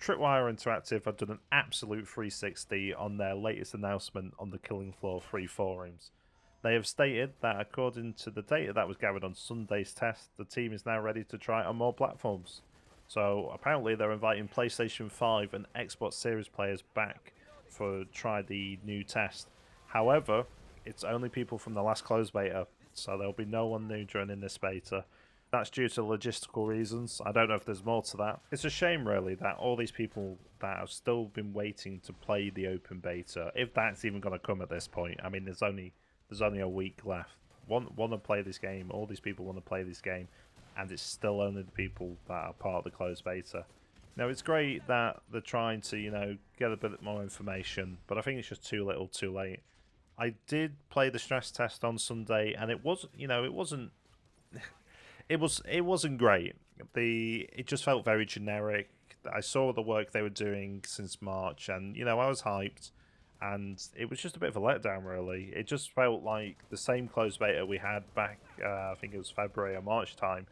Tripwire Interactive have done an absolute 360 on their latest announcement on the Killing Floor 3 forums. They have stated that according to the data that was gathered on Sunday's test, the team is now ready to try it on more platforms. So apparently they're inviting PlayStation 5 and Xbox Series players back for try the new test. However, it's only people from the last closed beta, so there'll be no one new joining this beta. That's due to logistical reasons. I don't know if there's more to that. It's a shame, really, that all these people that have still been waiting to play the open beta, if that's even going to come at this point. I mean, there's only a week left. Want to play this game. All these people want to play this game, and it's still only the people that are part of the closed beta. Now, it's great that they're trying to, get a bit more information, but I think it's just too little, too late. I did play the stress test on Sunday, and it wasn't it wasn't great. It just felt very generic. I saw the work they were doing since March, and I was hyped, and it was just a bit of a letdown. Really, it just felt like the same closed beta we had back. I think it was February or March time,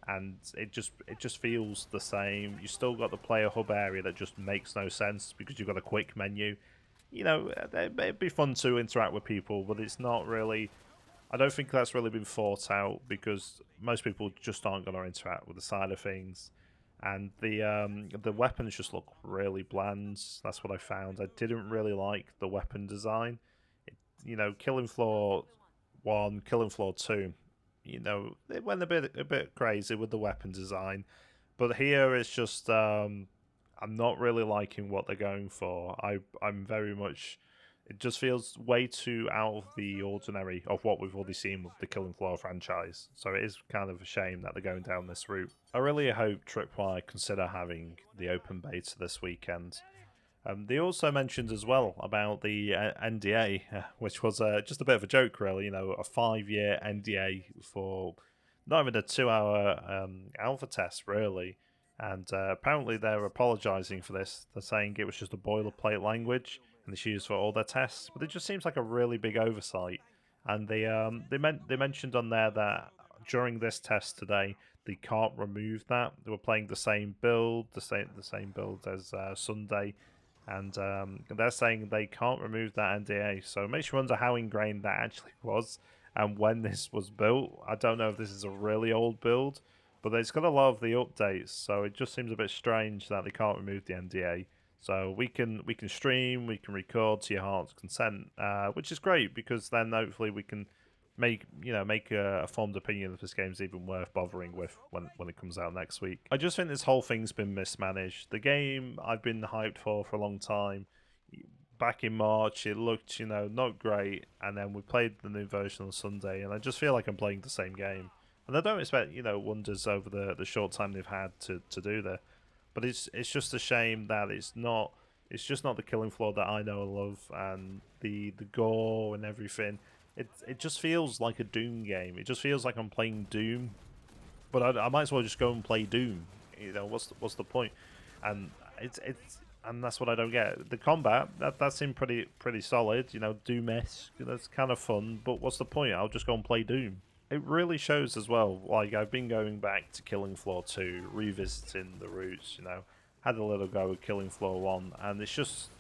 and it just feels the same. You still got the player hub area that just makes no sense because you've got a quick menu. It'd be fun to interact with people, but it's not really. I don't think that's really been thought out because most people just aren't going to interact with the side of things, and the weapons just look really bland. That's what I found. I didn't really like the weapon design. Killing Floor 1, Killing Floor 2, it went a bit crazy with the weapon design, but here it's just I'm not really liking what they're going for. I'm very much. It just feels way too out of the ordinary of what we've already seen with the Killing Floor franchise. So it is kind of a shame that they're going down this route. I really hope Tripwire consider having the open beta this weekend. They also mentioned as well about the NDA, which was just a bit of a joke, really. A 5-year NDA for not even a 2-hour alpha test, really. And apparently they're apologising for this. They're saying it was just a boilerplate language and it's used for all their tests, but it just seems like a really big oversight. And they mentioned on there that during this test today, they can't remove that. They were playing the same build, the same build as Sunday, and they're saying they can't remove that NDA. So it makes you wonder how ingrained that actually was and when this was built. I don't know if this is a really old build, but it's got a lot of the updates, so it just seems a bit strange that they can't remove the NDA. So we can stream, we can record to your heart's consent, which is great because then hopefully we can make a formed opinion if this game's even worth bothering with when it comes out next week. I just think this whole thing's been mismanaged. The game I've been hyped for a long time. Back in March, it looked not great, and then we played the new version on Sunday, and I just feel like I'm playing the same game. And I don't expect wonders over the short time they've had to do that. But it's just a shame that it's just not the Killing Floor that I know and love, and the gore and everything. It just feels like a Doom game. It just feels like I'm playing Doom, but I might as well just go and play Doom. What's the point? And and that's what I don't get. The combat that seemed pretty solid. Doom-esque. That's kind of fun. But what's the point? I'll just go and play Doom. It really shows as well, like I've been going back to Killing Floor 2, revisiting the roots, had a little go at Killing Floor 1, and it's just,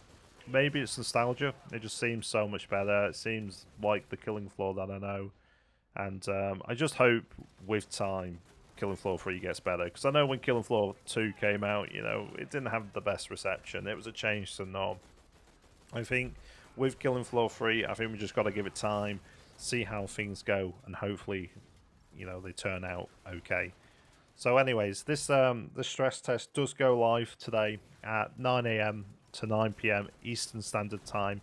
maybe it's nostalgia, it just seems so much better, it seems like the Killing Floor that I know, and I just hope with time Killing Floor 3 gets better, because I know when Killing Floor 2 came out, it didn't have the best reception, it was a change to norm. I think with Killing Floor 3, I think we just got to give it time, see how things go, and hopefully they turn out okay. So anyways, this the stress test does go live today at 9 a.m. to 9 p.m. Eastern Standard Time.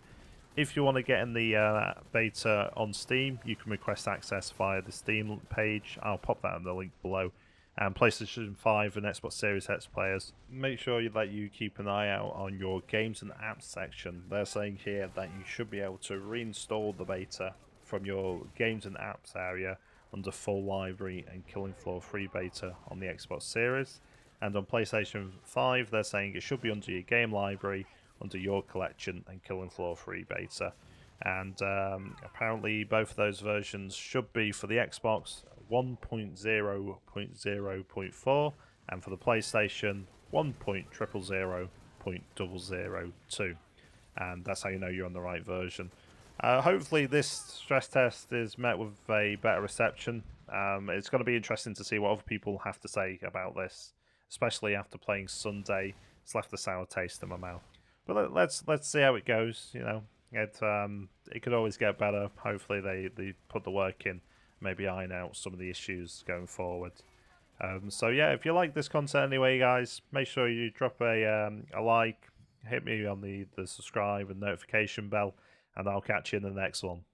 If you want to get in the beta on Steam, you can request access via the Steam page. I'll pop that in the link below. And PlayStation 5 and Xbox Series X players, make sure that you keep an eye out on your games and apps section. They're saying here that you should be able to reinstall the beta from your games and apps area under full library and Killing Floor 3 beta on the Xbox Series. And on PlayStation 5, they're saying it should be under your game library, under your collection, and Killing Floor 3 beta. And apparently both of those versions should be for the Xbox 1.0.0.4 and for the PlayStation 1.000.002, and that's how you know you're on the right version. Hopefully this stress test is met with a better reception. It's going to be interesting to see what other people have to say about this, especially after playing Sunday. It's left a sour taste in my mouth. But let's see how it goes. You know, it could always get better. Hopefully they put the work in, maybe iron out some of the issues going forward. So yeah, if you like this content anyway, guys, make sure you drop a like, hit me on the subscribe and notification bell, and I'll catch you in the next one.